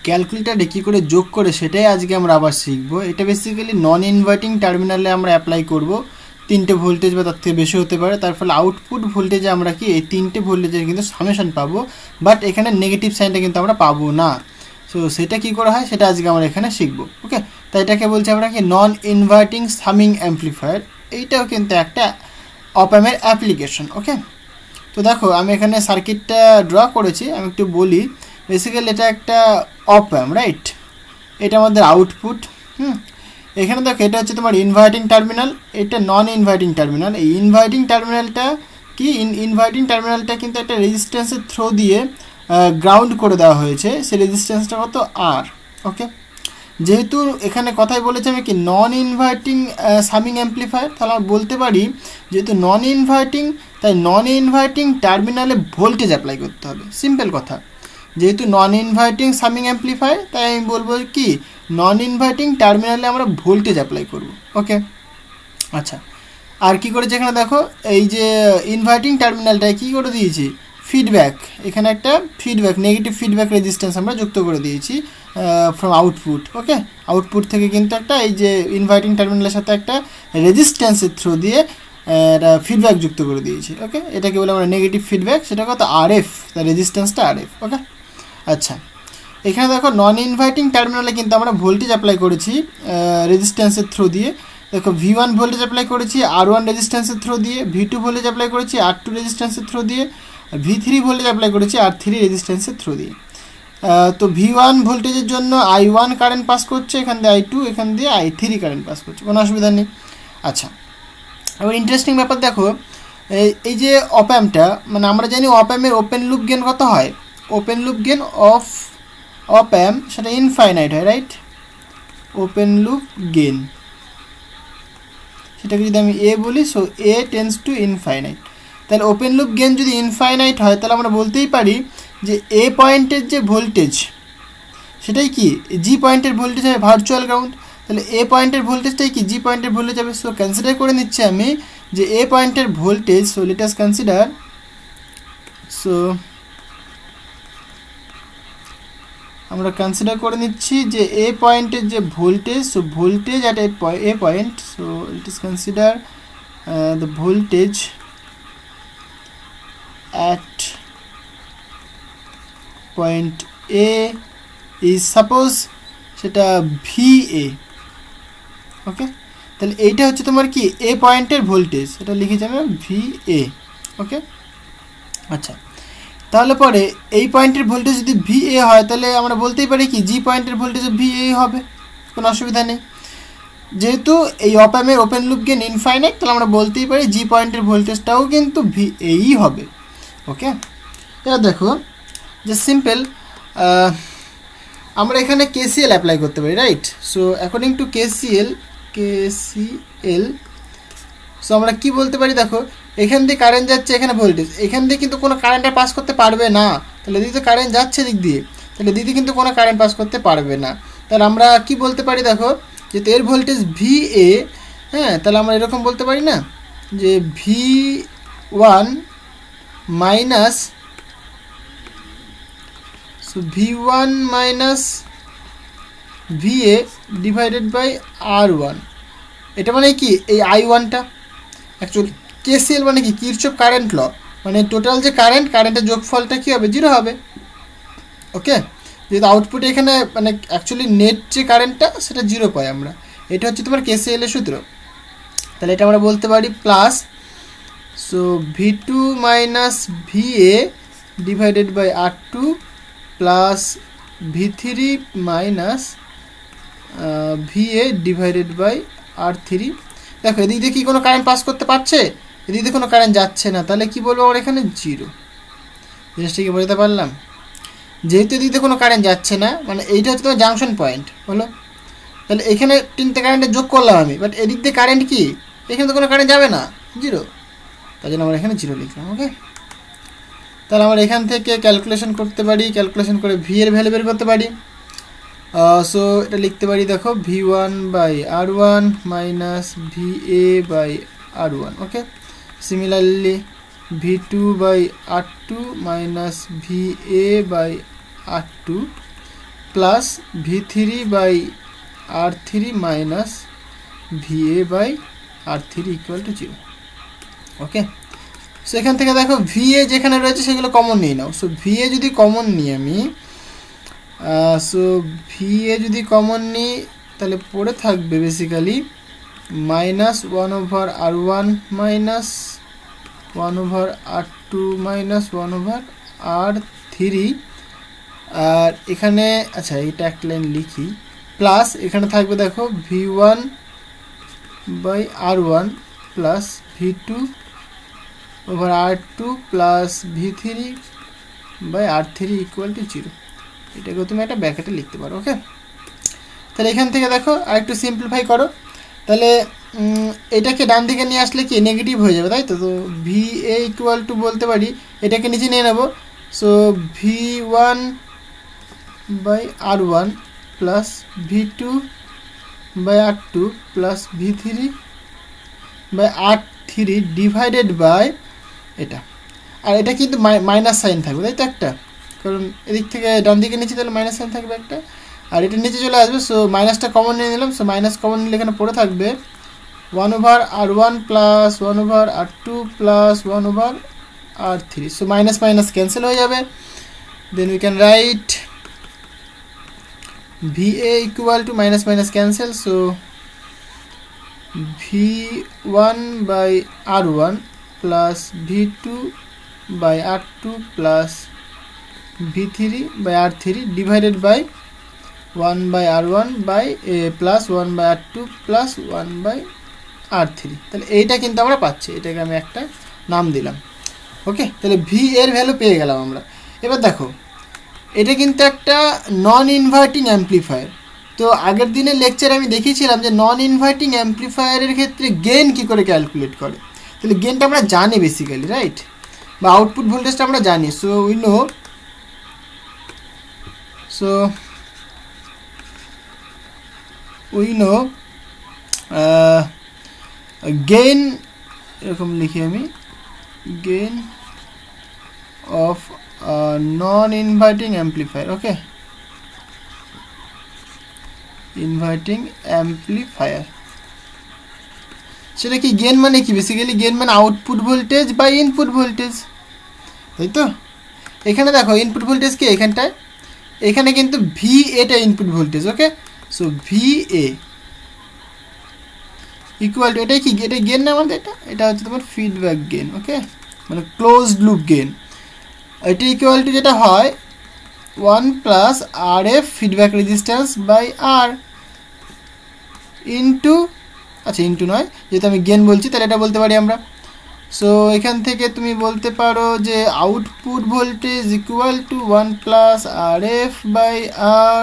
ক্যালকুলেটারে কী করে যোগ করে সেটাই আজকে আমরা আবার শিখবো। এটা বেসিক্যালি নন ইনভার্টিং টার্মিনালে আমরা অ্যাপ্লাই করব। 3টে ভোল্টেজ বা তার থেকে বেশি হতে পারে, তার ফলে আউটপুট ভোল্টেজে আমরা কি এই 3টে ভোল্টেজের কিন্তু সামেশন পাবো, বাট এখানে নেগেটিভ সাইনটা কিন্তু আমরা পাবো না। সো সেটা কী করে হয় সেটা আজকে আমরা এখানে শিখবো। ওকে, তাই এটাকে বলছি আমরা কি নন ইনভার্টিং সামিং অ্যাম্পলিফায়ার। এইটাও কিন্তু একটা অপ অ্যাম্পের অ্যাপ্লিকেশন। ওকে, তো দেখো আমি এখানে সার্কিটটা ড্র করেছি, আমি একটু বলি। বেসিক্যালি এটা একটা অপ অ্যাম্প, রাইট? এটা আমাদের আউটপুট। এখানে দেখো এটা হচ্ছে তোমার ইনভার্টিং টার্মিনাল, এটা নন ইনভার্টিং টার্মিনাল। এই ইনভার্টিং টার্মিনালটা কি, ইনভার্টিং টার্মিনালটা কিন্তু একটা রেজিস্ট্যান্সের থ্রো দিয়ে গ্রাউন্ড করে দেওয়া হয়েছে। সেই রেজিস্ট্যান্সটা কত, আর। ওকে, যেহেতু এখানে কথাই বলেছে আমি কি নন ইনভার্টিং সামিং অ্যাম্পলিফায়ার, তাহলে আমরা বলতে পারি যেহেতু নন ইনভার্টিং, তাই নন ইনভার্টিং টার্মিনালে ভোল্টেজ অ্যাপ্লাই করতে হবে। সিম্পল কথা, যেহেতু নন ইনভার্টিং সামিং অ্যাম্পলিফায়ার, তাই আমি বলবো কি নন ইনভার্টিং টার্মিনালে আমরা ভোল্টেজ অ্যাপ্লাই করব। ওকে, আচ্ছা, আর কি করেছে এখানে দেখো, এই যে ইনভার্টিং টার্মিনালটায় কী করে দিয়েছি, ফিডব্যাক, এখানে একটা ফিডব্যাক নেগেটিভ ফিডব্যাক রেজিস্ট্যান্স আমরা যুক্ত করে দিয়েছি ফ্রম আউটপুট। ওকে, আউটপুট থেকে কিন্তু একটা এই যে ইনভার্টিং টার্মিনালের সাথে একটা রেজিস্ট্যান্সের থ্রু দিয়ে একটা ফিডব্যাক যুক্ত করে দিয়েছি। ওকে, এটাকে বলে আমরা নেগেটিভ ফিডব্যাক, সেটা কত, RF, তার রেজিস্ট্যান্সটা RF। ওকে, আচ্ছা, এখানে দেখো নন ইনভার্টিং টার্মিনালে কিন্তু আমরা ভোল্টেজ অ্যাপ্লাই করেছি রেজিস্ট্যান্সের থ্রু দিয়ে। দেখো V1 ভোল্টেজ অ্যাপ্লাই করেছি R1 রেজিস্ট্যান্সের থ্রু দিয়ে, V2 ভোল্টেজ অ্যাপ্লাই করেছি R2 রেজিস্ট্যান্সের থ্রু দিয়ে, V3 ভোল্টেজ অ্যাপ্লাই করেছি R3 রেজিস্ট্যান্সের থ্রু দিয়ে। তো V1 ভোল্টেজের জন্য I1 কারেন্ট পাস করছে, এখান দিয়ে I2, এখান দিয়ে I3 কারেন্ট পাস করছে, কোনো অসুবিধা নেই। আচ্ছা, এবার ইন্টারেস্টিং ব্যাপার দেখো, এই যে অপ অ্যাম্পটা, মানে আমরা জানি অপ অ্যাম্পের ওপেন লুপ গেন কত হয়, ওপেন লুপ গেন অফ অপ অ্যাম্প সেটা ইনফাইনাইট হয়, রাইট? ওপেন লুপ গেন সেটাকে যদি আমি এ বলি, so A tends to infinite. তাহলে ওপেন লুপ গেন যদি ইনফাইনাইট হয়, তাহলে আমরা বলতেই পারি যে এ পয়েন্টের যে ভোল্টেজ সেটাই কি জি পয়েন্টের ভোল্টেজ হবে ভার্চুয়াল গ্রাউন্ড। তাহলে এ পয়েন্টের ভোল্টেজটাই কি জি পয়েন্টের ভোল্টেজ হবে। সো কনসিডার করে নিচ্ছি আমি যে এ পয়েন্টের voltage, so let us consider, so আমরা কনসিডার করে নিচ্ছি যে এ পয়েন্টের যে voltage, so voltage at a point, so let us consider the voltage at point A is suppose সেটা VA। ওকে, তাহলে এইটা হচ্ছে তোমার কি এ পয়েন্টের ভোল্টেজ, এটা লিখেছি আমি VA। ওকে, আচ্ছা, তাহলে পরে এই পয়েন্টের ভোল্টেজ যদি VA হয়, তাহলে আমরা বলতেই পারি কি জি পয়েন্টের ভোল্টেজ VA হবে, কোনো অসুবিধা নেই। যেহেতু এই অপ অ্যাম্পের ওপেন লুপ গেন ইনফাইনাইট, তাহলে আমরা বলতেই পারি জি পয়েন্টের ভোল্টেজটাও কিন্তু VA হবে। ওকে, এবার দেখো যে সিম্পল, আমরা এখানে KCL অ্যাপ্লাই করতে পারি, right? So according to KCL, so আমরা কি বলতে পারি, দেখো এখান দিয়ে কারেন্ট যাচ্ছে, এখানে ভোল্টেজ, এখান দিয়ে কিন্তু কোনো কারেন্টটা পাস করতে পারবে না। তাহলে দিদি কারেন্ট যাচ্ছে দিক দিয়ে, তাহলে দিদি কিন্তু কোনো কারেন্ট পাস করতে পারবে না। তাহলে আমরা কি বলতে পারি, দেখো যেহেতু এর ভোল্টেজ VA, হ্যাঁ, তাহলে আমরা এরকম বলতে পারি না যে V1 minus, so V1 minus VA divided by R1। এটা মানে কি এই I1টা অ্যাকচুয়ালি KCL মানে কি কিরচপ কারেন্ট ল, মানে টোটাল যে কারেন্টের যোগফলটা কী হবে, 0 হবে। ওকে, যেহেতু আউটপুটে এখানে মানে অ্যাকচুয়ালি নেট যে কারেন্টটা সেটা 0 পাই আমরা, এটা হচ্ছে তোমার KCL এর সূত্র। তাহলে এটা আমরা বলতে পারি plus, so V2 minus VA divided by R2 plus V3 minus VA divided by R3। দেখো এদিক দিয়ে কি কোনো কারেন্ট পাস করতে পারছে, এদিক দিয়ে কোনো কারেন্ট যাচ্ছে না, তাহলে কি বলবো আমরা এখানে 0। জিনিসটা কি বোঝাতে পারলাম? যেহেতু এদিক দিয়ে কোনো কারেন্ট যাচ্ছে না, মানে এইটা হচ্ছে তোমার জাংশন পয়েন্ট হলো, তাহলে এখানে 3টে কারেন্টের যোগ করলাম আমি, বাট এদিক দিয়ে কারেন্ট কি, এখানে তো কোনো কারেন্ট যাবে না, 0, তাই জন্য আমরা এখানে 0 লিখলাম। ওকে, তাহলে আমরা এখান থেকে ক্যালকুলেশন করতে পারি, ক্যালকুলেশন করে V এর ভ্যালু বের করতে পারি। সো এটা লিখতে পারি, দেখো V1 by R1 minus VA by R1। Okay, similarly V2 by R2 minus VA by R2 plus V3/R3 minus VA/R3 equal to 0। Okay, so এখান থেকে দেখো VA যেখানে রয়েছে সেগুলো কমন নিয়ে নাও। সো VA যদি কমন নিই আমি, সো VA যদি কমন নিই তাহলে পড়ে থাকবে basically -1/R1 minus 1/R2 minus 1/R3। আর এখানে আচ্ছা এটা এক লাইন লিখি, প্লাস এখানে থাকবে দেখো V1/R1 plus V2/R2 plus V3/R3 equal to 0। এটাকে তুমি একটা ব্র্যাকেটে লিখতে পারো। ওকে, তাহলে এখান থেকে দেখো আর একটু সিম্পলিফাই করো, তাহলে এটাকে ডান দিকে নিয়ে আসলে কি নেগেটিভ হয়ে যাবে, তাই তো। তো VA ইকুয়াল টু বলতে পারি এটাকে নিচে নিয়ে নেব। So V1/R1 plus V2/R2 plus V3/R3 divided by এটা। আর এটা কিন্তু মাইনাস সাইন থাকবে, তাই তো একটা, কারণ এদিক থেকে ডান দিকে নিচে তাহলে মাইনাস সাইন থাকবে একটা, আর এটা নিচে চলে আসবে। সো মাইনাসটা কমন নিয়ে নিলাম। সো মাইনাস কমন নিলে এখানে পড়ে থাকবে 1/R1 plus 1/R2 plus 1/R3। So minus minus cancel হয়ে যাবে। Then we can write VA equal to minus minus cancel. So V1/R1 plus V2/R2 plus V3/R3 divided by 1/R1 by plus 1/R2 plus 1/R3। তাহলে এইটা কিন্তু আমরা পাচ্ছি, এটাকে আমি একটা নাম দিলাম। ওকে, তাহলে V এর ভ্যালু পেয়ে গেলাম আমরা। এবার দেখো এটা কিন্তু একটা নন ইনভার্টিং অ্যাম্প্লিফায়ার। তো আগের দিনের লেকচারে আমি দেখিয়েছিলাম যে নন ইনভার্টিং অ্যাম্প্লিফায়ারের ক্ষেত্রে গেইন কী করে ক্যালকুলেট করে। তাহলে গেইনটা আমরা জানি বেসিক্যালি, রাইট, বা আউটপুট ভোল্টেজটা আমরা জানি। So we know, so we know gain, এরকম লিখি আমি, gain of non inverting amplifier. Okay, inverting amplifier সেটা কি গেইন মানে কি, বেসিক্যালি গেইন মানে output voltage by input voltage, তাই তো। এখানে দেখো ইনপুট ভোল্টেজ কি এখানটায়, এখানে কিন্তু VA টা ইনপুট ভোল্টেজ। ওকে, সো VA ইকুয়াল টু, এটাই কি, এটা গেইন না আমাদের, এটা হচ্ছে তোমার ফিডব্যাক গেইন। ওকে, মানে ক্লোজড লুপ গেইন। এটা ইকুয়াল টু যেটা হয় 1 plus RF feedback resistance by R into, আচ্ছা ইন্টু নয়, যেহেতু আমি গেইন বলছি তাহলে এটা বলতে পারি আমরা। সো এখান থেকে তুমি বলতে পারো যে output voltage equal to 1 plus RF by R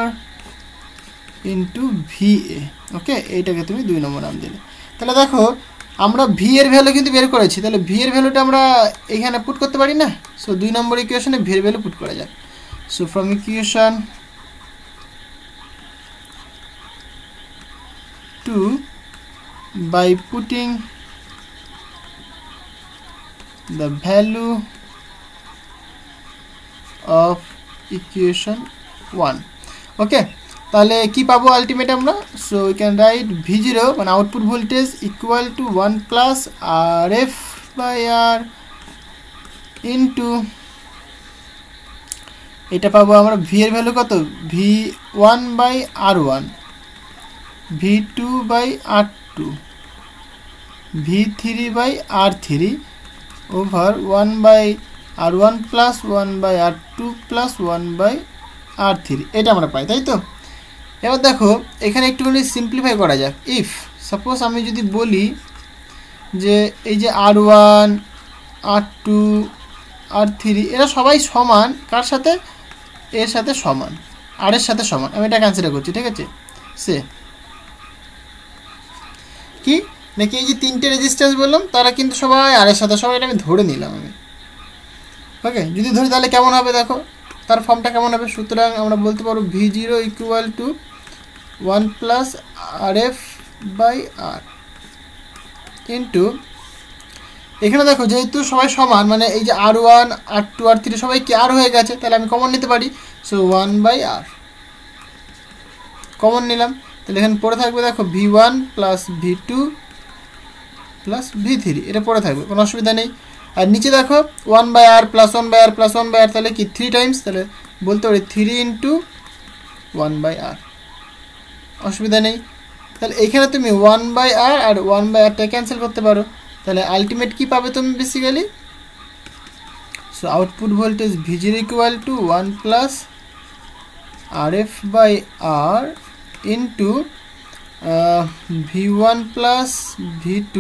into VA। Okay, এইটাকে তুমি 2 নম্বর নাম দিলে। তাহলে দেখো আমরা V এর ভ্যালু কিন্তু বের করেছি, তাহলে V এর ভ্যালুটা আমরা এখানে পুট করতে পারি না। সো 2 নম্বর ইকুয়েশনে V এর ভ্যালু পুট করা যায়। So from equation 2 by putting the value of equation 1। ওকে, তাহলে কি পাবো আলটিমেট আমরা। So we can write V0 মানে output voltage equal to 1 plus RF by R into, এটা পাবো আমরা V এর ভ্যালু কত, V1/R1 V2/R2 V3/R3 over 1/R1 plus 1/R2 plus 1/R3, এটা আমরা পাই, তাই তো। এবার দেখো এখানে একটুখানি সিম্পলিফাই করা যাক। ইফ সাপোজ আমি যদি বলি যে এই যে R1 R2 R3 এরা সবাই সমান, কার সাথে, এর সাথে সমান, আর এর সাথে সমান, আমি এটা কনসিডার করছি, ঠিক আছে। সে কি নাকি এই যে 3টে রেজিস্ট্যান্স বললাম তারা কিন্তু সবাই আর এর সাথে সবাই, এটা আমি ধরে নিলাম আমি। ওকে, যদি ধরি তাহলে কেমন হবে দেখো, তার ফর্মটা কেমন হবে। সুতরাং আমরা বলতে পারবো V0 equal to 1 plus RF by R into, এখানে দেখো যেহেতু সবাই সমান মানে এই যে R1 R2 R3 সবাই কি R হয়ে গেছে, তাহলে আমি কমন নিতে পারি। সো 1/R কমন নিলাম, তাহলে এখানে পড়ে থাকবে দেখো V1 plus V2 plus V3, এটা পড়ে থাকবে, কোনো অসুবিধা নেই। আর নিচে দেখো 1/r plus 1/r plus 1/r, তাহলে কি 3 টাইমস, তাহলে বলতে পারি 3 ইন্টু 1/r, অসুবিধা নেই। তাহলে এখানে তুমি 1/r আর 1/rটা ক্যান্সেল করতে পারো, তাহলে আলটিমেট কি পাবে তুমি basically, so output voltage V0 equal to 1 plus RF/R into V1 plus V2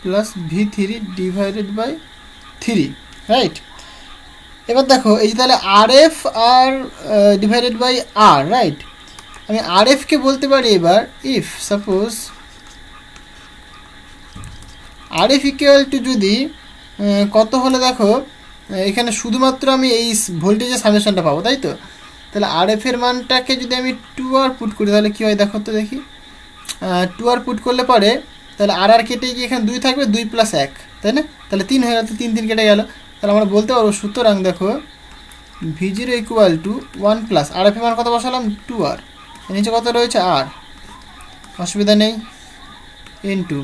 plus V3 divided by 3, right. এবার দেখো এই যে তাহলে RF আর ডিভাইডেড বাই R, রাইট। আমি RFকে বলতে পারি এবার if suppose RF equal to যদি কত হলে দেখো এখানে শুধুমাত্র আমি এই ভোল্টেজের সামেশনটা পাবো, তাই তো। তাহলে RF এর মানটাকে যদি আমি 2R পুট করি তাহলে কী হয় দেখো তো দেখি, 2R পুট করলে পরে তাহলে আর কেটে গিয়ে এখানে 2 থাকবে, 2 প্লাস 1, তাই না, তাহলে 3 হয়ে গেল, 3 কেটে গেল, তাহলে আমরা বলতে পারবো সুতরাং দেখো V0 equal to 1 plus RF এর মান কত বসালাম 2R, নিচে কত রয়েছে R, অসুবিধা নেই, ইন্টু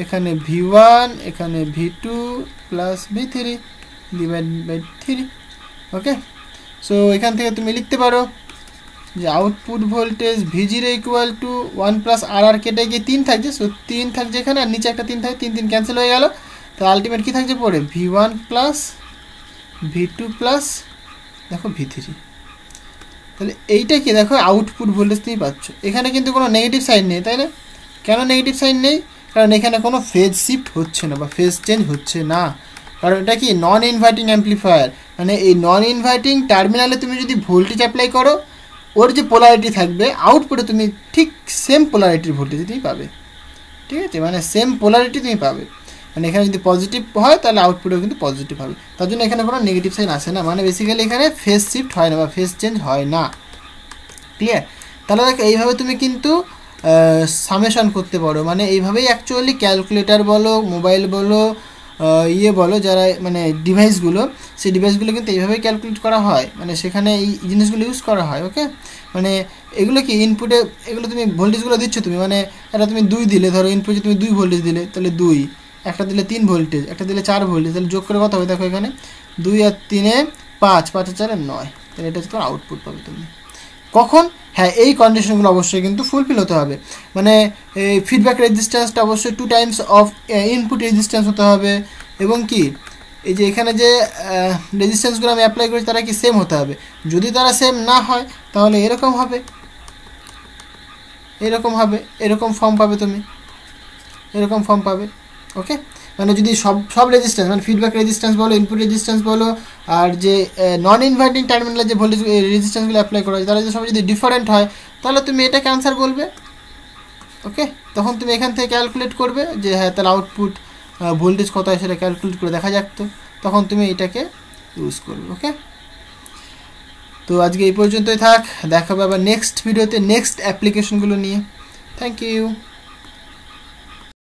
এখানে V1 এখানে V2 plus V3 divide by 3, okay. So এখান থেকে তুমি লিখতে পারো যে output voltage V0 equal to 1 plus আর কেটে গিয়ে 3 থাকছে, সো 3 থাকছে এখানে, আর নিচে একটা 3 থাকে, 3 ক্যান্সেল হয়ে গেল, তো আলটিমেট কী থাকছে পরে V1 প্লাস V2 প্লাস দেখো V3, তাহলে এইটা কি দেখো আউটপুট ভোল্টেজ তুমি পাচ্ছ। এখানে কিন্তু কোনো নেগেটিভ সাইন নেই, তাই না, কেন নেগেটিভ সাইন নেই, কারণ এখানে কোনো ফেজ শিফট হচ্ছে না বা ফেজ চেঞ্জ হচ্ছে না, কারণ এটা কি নন ইনভার্টিং অ্যাম্প্লিফায়ার, মানে এই নন ইনভার্টিং টার্মিনালে তুমি যদি ভোল্টেজ অ্যাপ্লাই করো ওর যে পোলারিটি থাকবে আউটপুটে তুমি ঠিক সেম পোলারিটির ভোল্টেজ তুমি পাবে, ঠিক আছে, মানে সেম পোলারিটি তুমি পাবে, মানে এখানে যদি পজিটিভ হয় তাহলে আউটপুটেও কিন্তু পজিটিভ হবে, তার জন্য এখানে কোনো নেগেটিভ সাইন আসে না, মানে বেসিক্যালি এখানে ফেজ শিফট হয় না বা ফেজ চেঞ্জ হয় না, ক্লিয়ার। তাহলে দেখো এইভাবে তুমি কিন্তু সামেশন করতে পারো, মানে এইভাবেই অ্যাকচুয়ালি ক্যালকুলেটার বলো মোবাইল বলো বলো যারা মানে ডিভাইসগুলো, সেই ডিভাইসগুলো কিন্তু এইভাবেই ক্যালকুলেট করা হয়, মানে সেখানে এই জিনিসগুলো ইউজ করা হয়, ওকে। মানে এগুলো কি ইনপুটে এগুলো তুমি ভোল্টেজগুলো দিচ্ছ তুমি, মানে এটা তুমি 2 দিলে, ধরো ইনপুটে তুমি 2 ভোল্টেজ দিলে, তাহলে 2, একটা দিলে 3 ভোল্টেজ, একটা দিলে 4 ভোল্টেজ, তাহলে যোগ করে কত হবে দেখো এখানে 2 আর 3 5, 5 আর 4 9, তাহলে এটা তোমার আউটপুট পাবে তুমি কখন, হ্যাঁ এই কন্ডিশনগুলো অবশ্যই কিন্তু ফুলফিল হতে হবে, মানে এই ফিডব্যাক রেজিস্ট্যান্সটা অবশ্যই 2 টাইমস অফ ইনপুট রেজিস্ট্যান্স হতে হবে, এবং কি এই যে এখানে যে রেজিস্ট্যান্সগুলো আমি অ্যাপ্লাই করি তারা কি সেম হতে হবে, যদি তারা সেম না হয় তাহলে এরকম হবে, এরকম ফর্ম পাবে তুমি, এরকম ফর্ম পাবে, ওকে। মানে যদি সব রেজিস্ট্যান্স মানে ফিডব্যাক রেজিস্ট্যান্স বলো ইনপুট রেজিস্ট্যান্স বলো আর যে নন ইনভার্টিং টার্মিনালে যে ভোল্টেজ রেজিস্ট্যান্সগুলো অ্যাপ্লাই করা হয় তারা যদি সব যদি ডিফারেন্ট হয় তাহলে তুমি এটাকে অ্যান্সার বলবে, ওকে। তখন তুমি এখান থেকে ক্যালকুলেট করবে যে হ্যাঁ তাহলে আউটপুট ভোল্টেজ কত হয় সেটা ক্যালকুলেট করে দেখা যাক, তো তখন তুমি এটাকে ইউজ করবে, ওকে। তো আজকে এই পর্যন্তই থাক, দেখা হবে আবার নেক্সট ভিডিওতে নেক্সট অ্যাপ্লিকেশনগুলো নিয়ে, থ্যাংক ইউ।